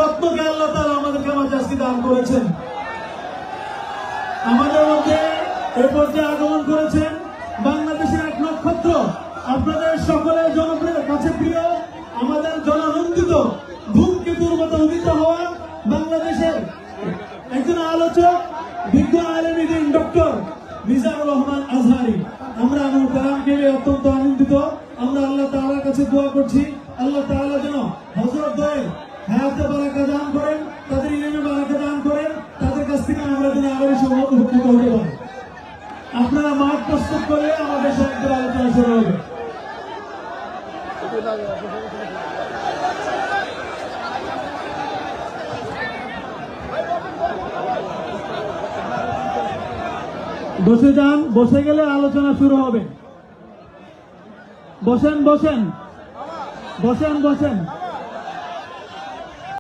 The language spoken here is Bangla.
রত্নকে আল্লাহ তাআলা আমাদেরকে মাঝে আজকে দান করেছেন। আমাদের মধ্যে এ পর্যায়ে আগমন করেছেন বাংলাদেশের এক নক্ষত্র, আপনাদের সকলের জনপ্রিয় কাছে প্রিয়, আমাদের জননন্দিত ধূমকেতুর মতো উদিত হওয়া বাংলাদেশের একজন আলোচক, বিজ্ঞ আলেম দিন ডক্টর মিজানুর রহমান আজহারি। আমরা আমার কালামকে অত্যন্ত আনন্দিত। আমরা আল্লাহ তাআলার কাছে দোয়া করছি, আল্লাহ তাআলা যেন হযরত দ্বয়ের হায়াতে বারাকা দান করেন, তাদের ইলমে বারাকা দান করেন, তাদের কাছ থেকে আমরা যেন আরো বেশি উপকৃত হতে পারি। আপনারা মাঠ প্রস্তুত করলে আমাদের সাথে আলোচনা শুরু হবে। বসে যান, বসে গেলে আলোচনা শুরু হবে। বসেন বসেন বসেন বসেন।